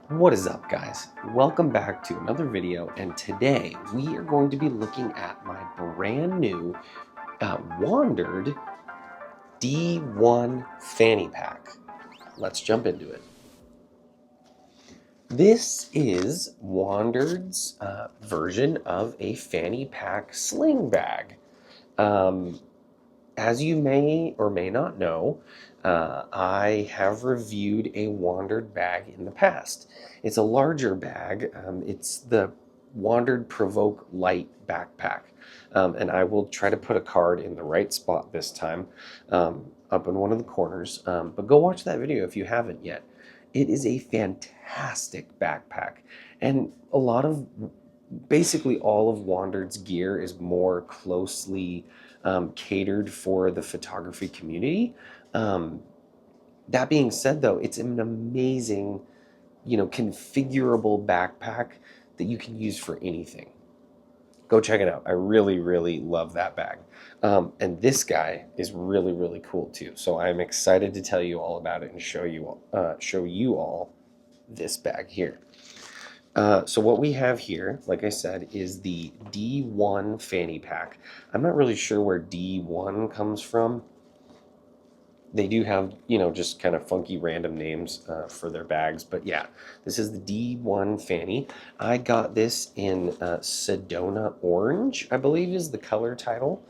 What is up, guys? Welcome back to another video, and today we are going to be looking at my brand new Wandrd D1 fanny pack. Let's jump into it. This is Wandrd's version of a fanny pack sling bag. As you may or may not know, I have reviewed a Wandrd bag in the past. It's a larger bag. It's the Wandrd Provoke Light backpack. And I will try to put a card in the right spot this time, up in one of the corners. But go watch that video if you haven't yet. It is a fantastic backpack. And basically all of Wandrd's gear is more closely catered for the photography community. That being said, though, it's an amazing, configurable backpack that you can use for anything. Go check it out. I really, really love that bag. And this guy is really, really cool too. So I'm excited to tell you all about it and show you all this bag here. So what we have here, like I said, is the D1 fanny pack. I'm not really sure where D1 comes from. They do have, just kind of funky random names for their bags. But yeah, this is the D1 fanny. I got this in Sedona Orange, I believe is the color title.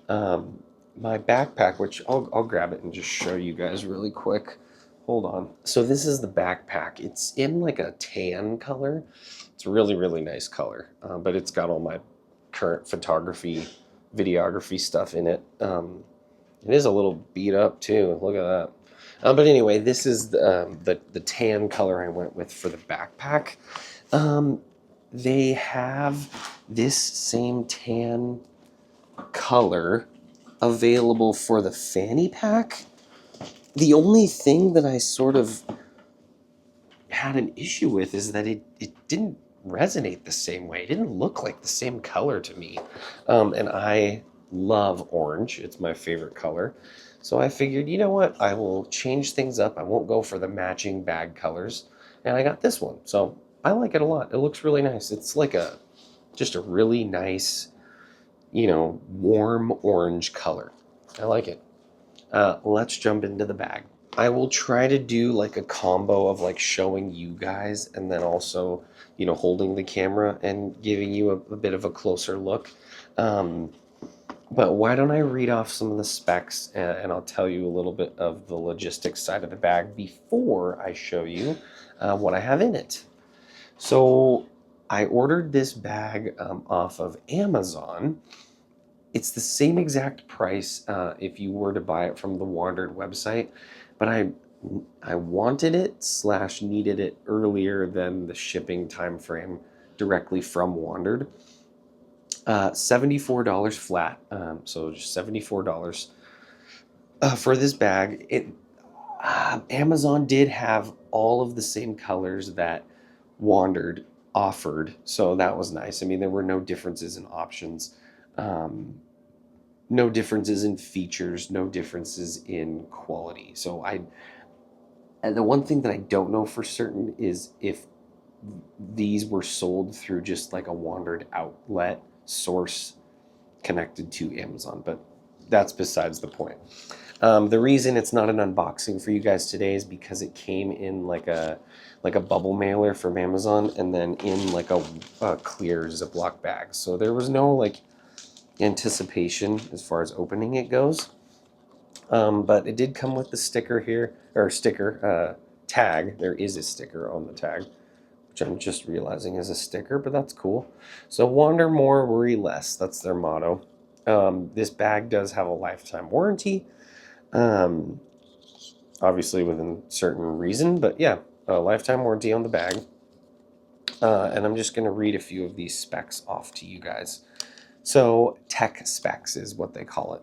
My backpack, which I'll grab it and just show you guys really quick. Hold on. So this is the backpack. It's in like a tan color. It's a really, really nice color, but it's got all my current photography, videography stuff in it. It is a little beat up too. Look at that. But anyway, this is the tan color I went with for the backpack. They have this same tan color available for the fanny pack. The only thing that I sort of had an issue with is that it didn't resonate the same way. It didn't look like the same color to me. And I love orange. It's my favorite color. So I figured, you know what? I will change things up. I won't go for the matching bag colors. And I got this one. So I like it a lot. It looks really nice. It's like just a really nice, warm orange color. I like it. Let's jump into the bag. I will try to do like a combo of like showing you guys and then also, holding the camera and giving you a bit of a closer look. But why don't I read off some of the specs and I'll tell you a little bit of the logistics side of the bag before I show you what I have in it. So I ordered this bag off of Amazon. It's the same exact price if you were to buy it from the Wandrd website, but I wanted it / needed it earlier than the shipping time frame directly from Wandrd. $74 flat, so just $74 for this bag. Amazon did have all of the same colors that Wandrd offered, so that was nice. I mean, there were no differences in options. No differences in features, no differences in quality. So and the one thing that I don't know for certain is if these were sold through just like a Wandrd outlet source connected to Amazon, but that's besides the point. The reason it's not an unboxing for you guys today is because it came in like a bubble mailer from Amazon and then in like a clear Ziploc bag. So there was no like anticipation as far as opening it goes, but it did come with the sticker here, or tag. There is a sticker on the tag, which I'm just realizing is a sticker, but that's cool. So wander more, worry less. That's their motto. This bag does have a lifetime warranty, obviously within certain reason, but yeah, a lifetime warranty on the bag. And I'm just going to read a few of these specs off to you guys. So tech specs is what they call it.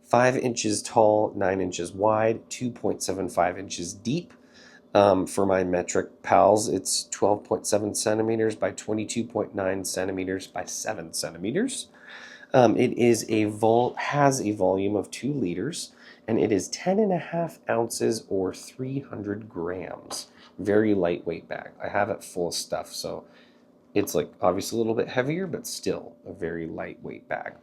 5 inches tall, 9 inches wide, 2.75 inches deep. For my metric pals, it's 12.7 centimeters by 22.9 centimeters by 7 centimeters. It has a volume of 2 liters, and it is 10.5 ounces or 300 grams. Very lightweight bag. I have it full of stuff, so it's like obviously a little bit heavier, but still a very lightweight bag.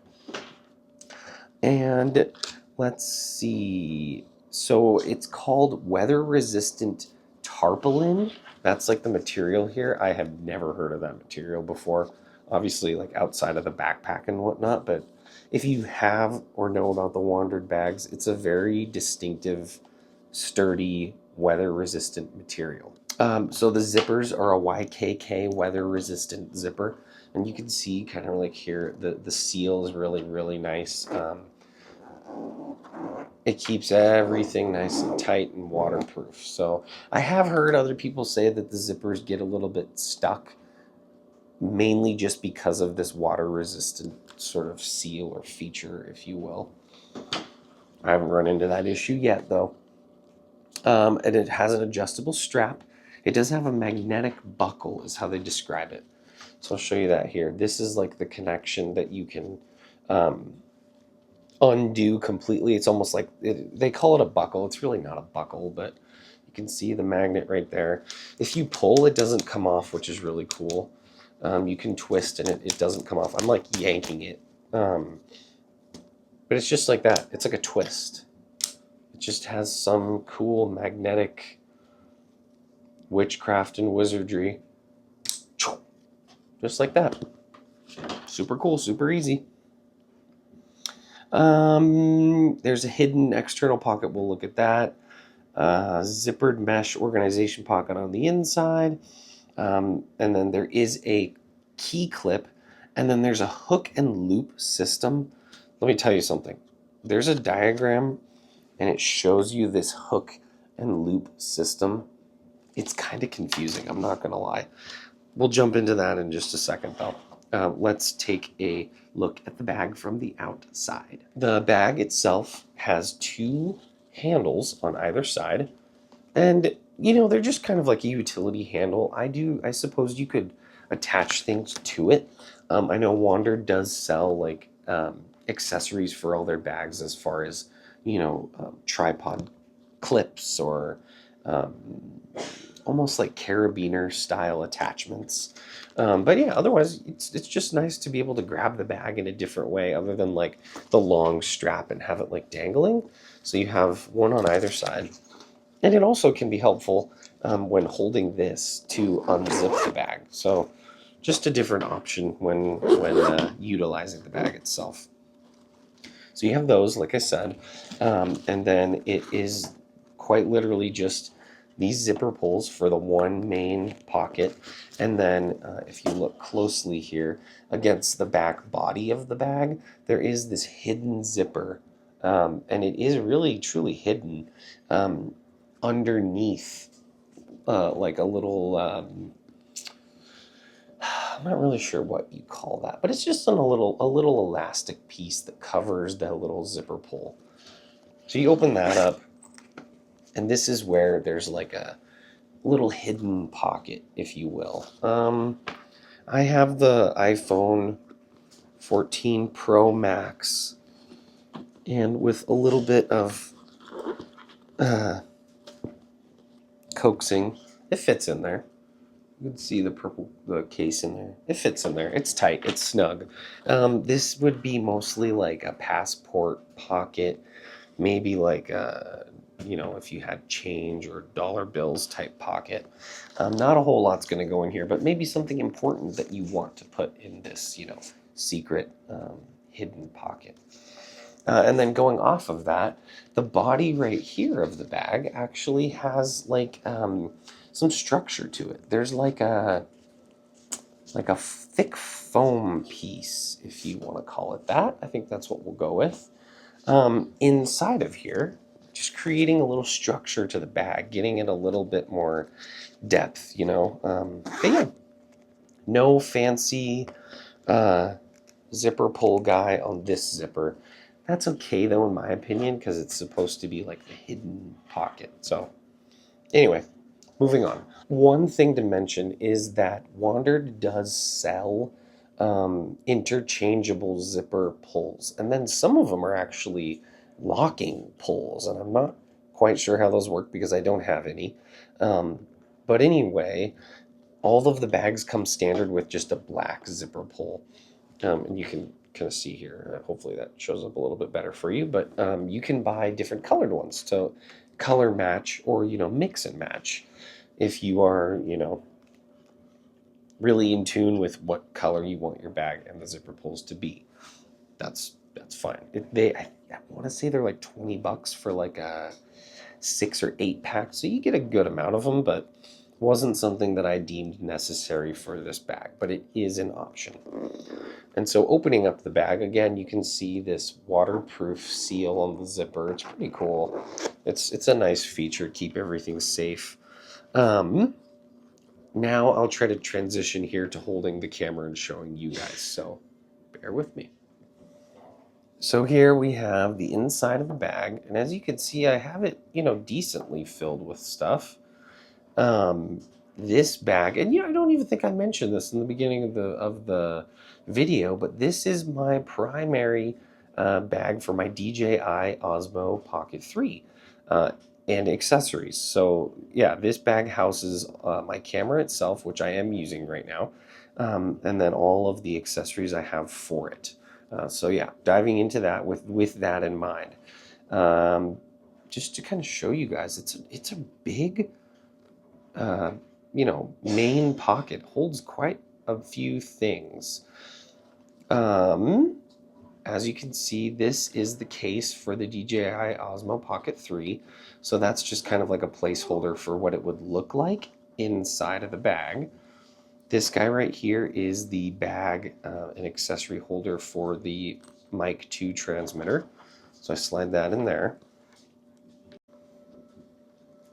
And let's see. So it's called weather resistant tarpaulin. That's like the material here. I have never heard of that material before. Obviously, like outside of the backpack and whatnot, but if you have or know about the Wandrd bags, it's a very distinctive, sturdy, weather resistant material. So the zippers are a YKK weather resistant zipper, and you can see kind of like here the seal is really nice. It keeps everything nice and tight and waterproof. So I have heard other people say that the zippers get a little bit stuck, mainly just because of this water resistant sort of seal or feature, if you will. I haven't run into that issue yet though. And it has an adjustable strap. It does have a magnetic buckle is how they describe it. So I'll show you that here. This is like the connection that you can undo completely. It's almost like they call it a buckle. It's really not a buckle, but you can see the magnet right there. If you pull, it doesn't come off, which is really cool. You can twist and it doesn't come off. I'm like yanking it. But it's just like that. It's like a twist. It just has some cool magnetic witchcraft and wizardry. Just like that. Super cool, super easy. There's a hidden external pocket. We'll look at that. Zippered mesh organization pocket on the inside. And then there is a key clip. And then there's a hook and loop system. Let me tell you something. There's a diagram and it shows you this hook and loop system. It's kind of confusing, I'm not going to lie. We'll jump into that in just a second, though. Let's take a look at the bag from the outside. The bag itself has two handles on either side. And, you know, they're just kind of like a utility handle. I suppose you could attach things to it. I know Wandrd does sell, like, accessories for all their bags as far as, you know, tripod clips or almost like carabiner style attachments. But yeah, otherwise it's just nice to be able to grab the bag in a different way other than like the long strap and have it like dangling. So you have one on either side. And it also can be helpful when holding this to unzip the bag. So just a different option when utilizing the bag itself. So you have those, like I said, and then it is quite literally just these zipper pulls for the one main pocket. And then if you look closely here against the back body of the bag, there is this hidden zipper. And it is really truly hidden underneath like a little, I'm not really sure what you call that, but it's just a little elastic piece that covers that little zipper pull. So you open that up, and this is where there's like a little hidden pocket, if you will. I have the iPhone 14 Pro Max, and with a little bit of coaxing, it fits in there. You can see the case in there. It fits in there. It's tight. It's snug. This would be mostly like a passport pocket, maybe like a, you know, if you had change or dollar bills type pocket. Not a whole lot's going to go in here, but maybe something important that you want to put in this, you know, secret hidden pocket. And then going off of that, the body right here of the bag actually has like some structure to it. There's like a thick foam piece, if you want to call it that. I think that's what we'll go with. Inside of here, just creating a little structure to the bag, getting it a little bit more depth, you know. But yeah, no fancy zipper pull guy on this zipper. That's okay though, in my opinion, because it's supposed to be like the hidden pocket. So anyway, moving on. One thing to mention is that Wandrd does sell interchangeable zipper pulls, and then some of them are actually locking pulls, and I'm not quite sure how those work because I don't have any. But anyway, all of the bags come standard with just a black zipper pull. And you can kind of see here, hopefully that shows up a little bit better for you, but you can buy different colored ones to color match or, mix and match if you are, really in tune with what color you want your bag and the zipper pulls to be. That's fine. I want to say they're like $20 for like a 6 or 8 pack, so you get a good amount of them, but wasn't something that I deemed necessary for this bag, but it is an option. And so opening up the bag, again, you can see this waterproof seal on the zipper. It's pretty cool. It's a nice feature, keep everything safe. Now I'll try to transition here to holding the camera and showing you guys, so bear with me. So here we have the inside of the bag, and as you can see, I have it, decently filled with stuff. This bag, and I don't even think I mentioned this in the beginning of the video, but this is my primary bag for my DJI Osmo Pocket 3 and accessories. So yeah, this bag houses my camera itself, which I am using right now, and then all of the accessories I have for it. So yeah, diving into that with that in mind. Just to kind of show you guys, it's a big main pocket, holds quite a few things. As you can see, this is the case for the DJI Osmo Pocket 3. So that's just kind of like a placeholder for what it would look like inside of the bag. This guy right here is the bag and accessory holder for the Mic 2 transmitter. So I slide that in there.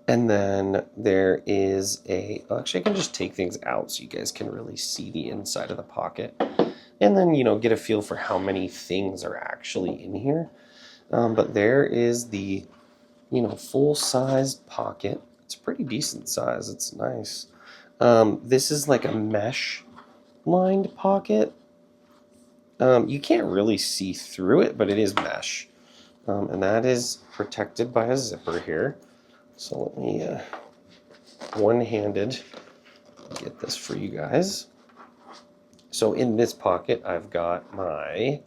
And then there is actually I can just take things out so you guys can really see the inside of the pocket. And then, get a feel for how many things are actually in here. But there is the, full-sized pocket. It's a pretty decent size. It's nice. This is like a mesh-lined pocket. You can't really see through it, but it is mesh. And that is protected by a zipper here. So let me one-handed get this for you guys. So in this pocket, I've got my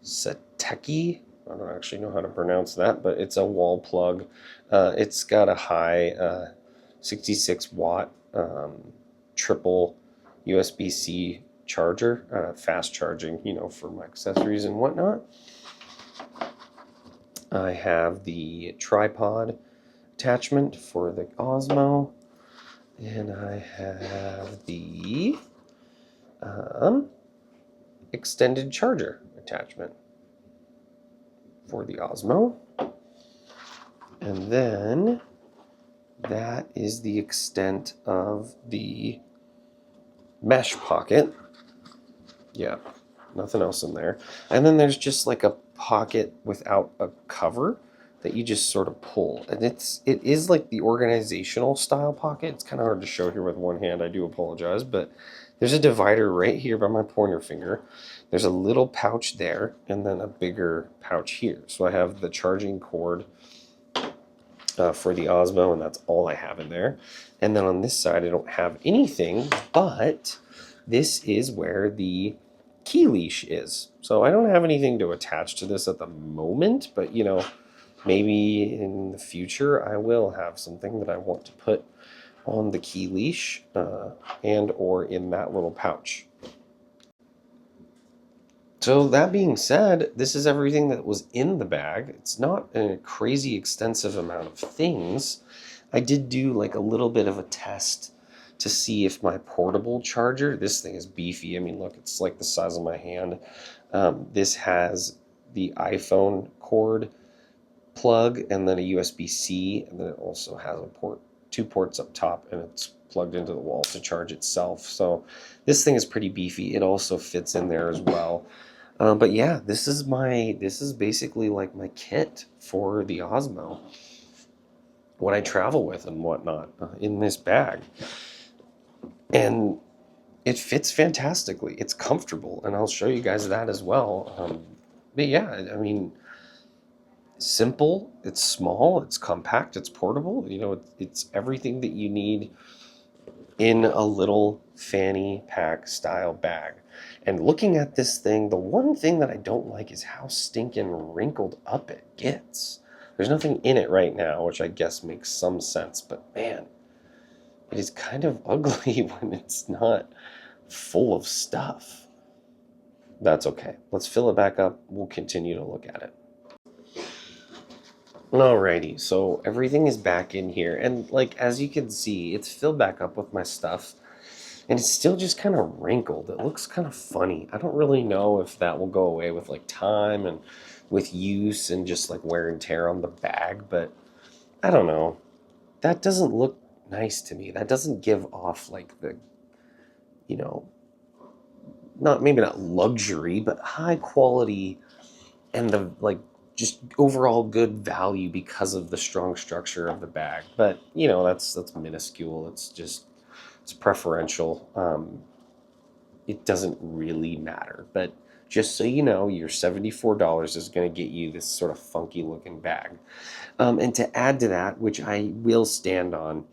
Seteki. I don't actually know how to pronounce that, but it's a wall plug. It's got a high 66 watt triple USB-C charger, fast charging, for my accessories and whatnot. I have the tripod attachment for the Osmo, and I have the extended charger attachment for the Osmo. And then that is the extent of the mesh pocket. Yeah, nothing else in there. And then there's just like a pocket without a cover that you just sort of pull. And it is like the organizational style pocket. It's kind of hard to show here with one hand. I do apologize, but there's a divider right here by my pointer finger. There's a little pouch there and then a bigger pouch here. So I have the charging cord for the Osmo, and that's all I have in there. And then on this side, I don't have anything, but this is where the key leash is. So I don't have anything to attach to this at the moment, but maybe in the future I will have something that I want to put on the key leash and or in that little pouch. So that being said, this is everything that was in the bag. It's not a crazy extensive amount of things. I did do like a little bit of a test to see if my portable charger, this thing is beefy. I mean, look, it's like the size of my hand. This has the iPhone cord plug and then a USB-C, and then it also has two ports up top, and it's plugged into the wall to charge itself. So this thing is pretty beefy. It also fits in there as well. But yeah, this is basically like my kit for the Osmo, what I travel with and whatnot in this bag. And it fits fantastically. It's comfortable, and I'll show you guys that as well. But yeah, I mean, simple, it's small, it's compact, it's portable. You know, it's everything that you need in a little fanny pack style bag. And looking at this thing, the one thing that I don't like is how stinking wrinkled up it gets. There's nothing in it right now, which I guess makes some sense, but man, it is kind of ugly when it's not full of stuff. That's okay. Let's fill it back up. We'll continue to look at it. Alrighty, so everything is back in here, and like as you can see, it's filled back up with my stuff, and it's still just kind of wrinkled. It looks kind of funny. I don't really know if that will go away with like time and with use and just like wear and tear on the bag, but I don't know. That doesn't look nice to me. That doesn't give off like the, you know, not maybe not luxury, but high quality and the like just overall good value because of the strong structure of the bag. But you know, that's minuscule. It's preferential. It doesn't really matter. But just so you know, your $74 is going to get you this sort of funky looking bag. And to add to that, which I will stand on,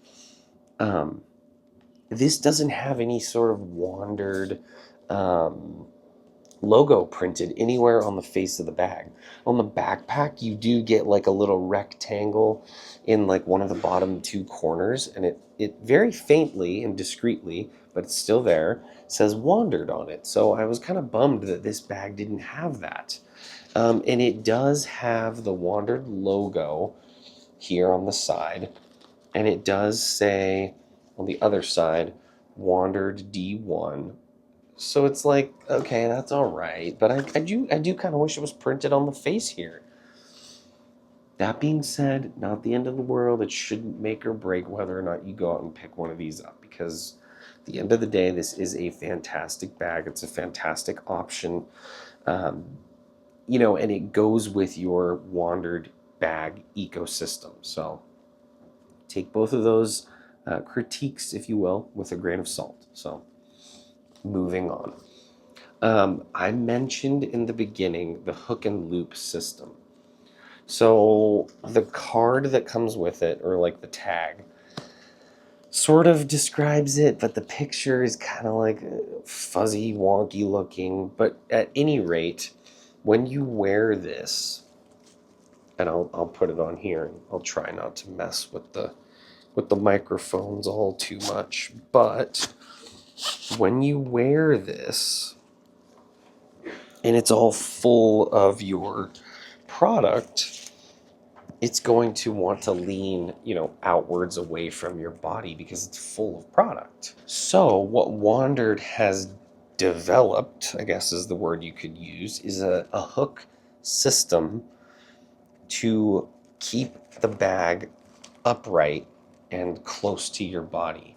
this doesn't have any sort of Wandrd logo printed anywhere on the face of the bag. On the backpack, you do get like a little rectangle in like one of the bottom two corners, and it very faintly and discreetly, but it's still there, says Wandrd on it. So I was kind of bummed that this bag didn't have that. And it does have the Wandrd logo here on the side, and it does say on the other side, Wandrd D1. So it's like, okay, that's all right, but I do kind of wish it was printed on the face here. That being said, not the end of the world. It shouldn't make or break whether or not you go out and pick one of these up, because at the end of the day, this is a fantastic bag. It's a fantastic option, you know, and it goes with your Wandrd bag ecosystem. So take both of those critiques, if you will, with a grain of salt. So moving on. I mentioned in the beginning the hook and loop system. So the card that comes with it, or like the tag, sort of describes it, but the picture is kind of like fuzzy, wonky looking. But at any rate, when you wear this, and I'll put it on here, and I'll try not to mess with the microphones all too much, but when you wear this and it's all full of your product, it's going to want to lean, you know, outwards away from your body because it's full of product. So what Wandrd has developed, I guess is the word you could use, is a hook system to keep the bag upright and close to your body.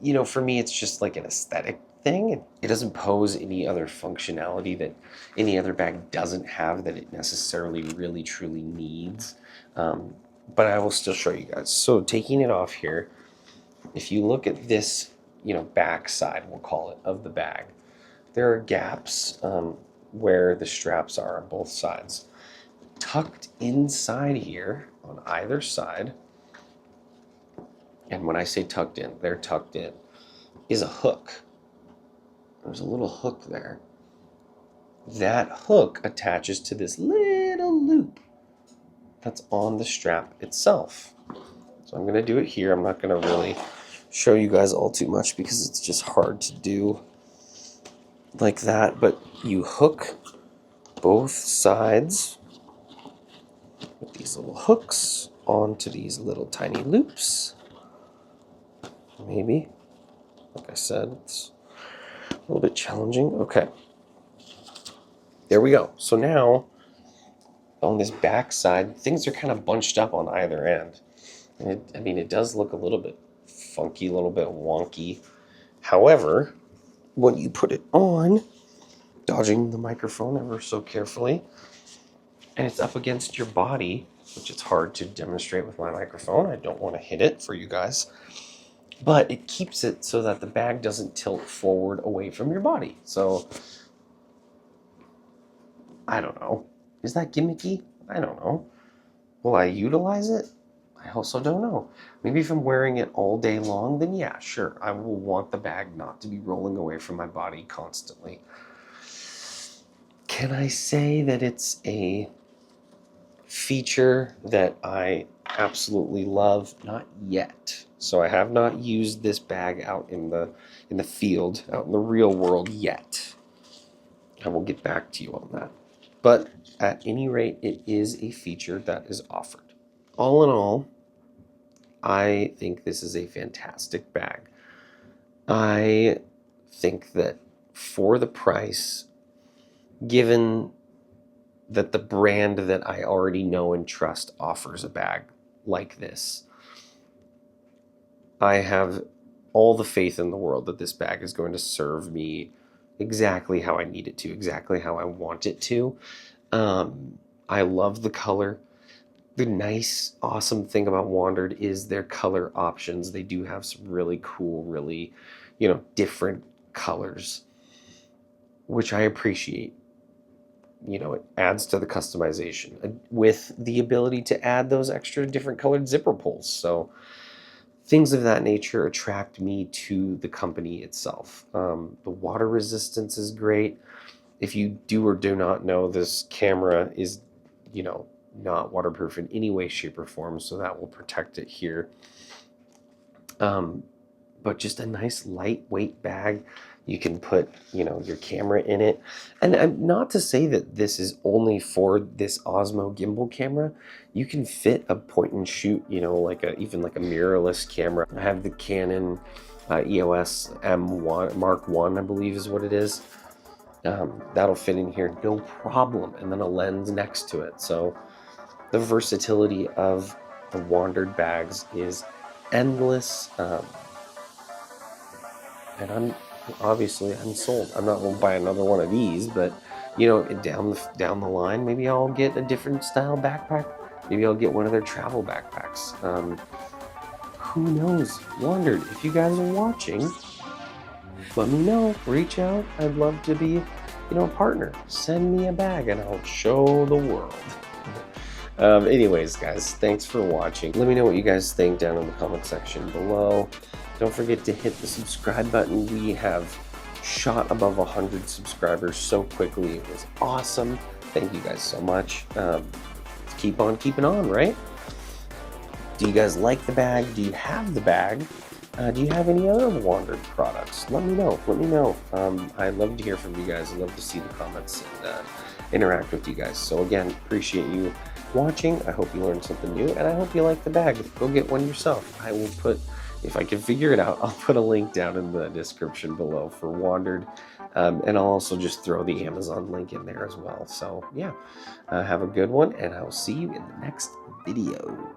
You know, for me, it's just like an aesthetic thing. It doesn't pose any other functionality that any other bag doesn't have that it necessarily really truly needs. But I will still show you guys. So taking it off here, if you look at this, you know, back side, we'll call it, of the bag, there are gaps where the straps are on both sides. Tucked inside here on either side, and when I say tucked in, they're tucked in, is a hook. There's a little hook there. That hook attaches to this little loop that's on the strap itself. So I'm going to do it here. I'm not going to really show you guys all too much because it's just hard to do like that. But you hook both sides with these little hooks onto these little tiny loops. Maybe. Like I said, it's a little bit challenging. Okay. There we go. So now, on this back side, things are kind of bunched up on either end. And it does look a little bit funky, a little bit wonky. However, when you put it on, dodging the microphone ever so carefully, and it's up against your body, which it's hard to demonstrate with my microphone. I don't want to hit it for you guys. But it keeps it so that the bag doesn't tilt forward away from your body. So, I don't know. Is that gimmicky? I don't know. Will I utilize it? I also don't know. Maybe if I'm wearing it all day long, then yeah, sure. I will want the bag not to be rolling away from my body constantly. Can I say that it's a feature that I absolutely love? Not yet. So I have not used this bag out in the field, out in the real world yet. I will get back to you on that. But at any rate, it is a feature that is offered. All in all, I think this is a fantastic bag. I think that for the price, given that the brand that I already know and trust offers a bag like this, I have all the faith in the world that this bag is going to serve me exactly how I need it to, exactly how I want it to. I love the color. The nice, awesome thing about Wandrd is their color options. They do have some really cool, really, different colors, which I appreciate. It adds to the customization with the ability to add those extra different colored zipper pulls. So things of that nature attract me to the company itself. The water resistance is great. If you do or do not know, this camera is, not waterproof in any way, shape, or form, so that will protect it here. But just a nice lightweight bag. You can put, your camera in it. And not to say that this is only for this Osmo gimbal camera. You can fit a point and shoot, even like a mirrorless camera. I have the Canon EOS M1 Mark 1, I believe is what it is. That'll fit in here, no problem. And then a lens next to it. So the versatility of the Wandrd bags is endless. And I'm sold. I'm not going to buy another one of these, but down the line, maybe I'll get a different style backpack. Maybe I'll get one of their travel backpacks. Who knows? Wandrd, if you guys are watching, let me know. Reach out. I'd love to be, a partner. Send me a bag and I'll show the world. Anyways, guys, thanks for watching. Let me know what you guys think down in the comment section below. Don't forget to hit the subscribe button. We have shot above 100 subscribers so quickly. It was awesome. Thank you guys so much. Keep on keeping on, right? Do you guys like the bag? Do you have the bag? Do you have any other Wandrd products? Let me know. Let me know. I'd love to hear from you guys. I'd love to see the comments and interact with you guys. So again, appreciate you watching. I hope you learned something new, and I hope you like the bag. Go get one yourself. I will put, if I can figure it out, I'll put a link down in the description below for Wandrd, and I'll also just throw the Amazon link in there as well. So yeah, have a good one, and I will see you in the next video.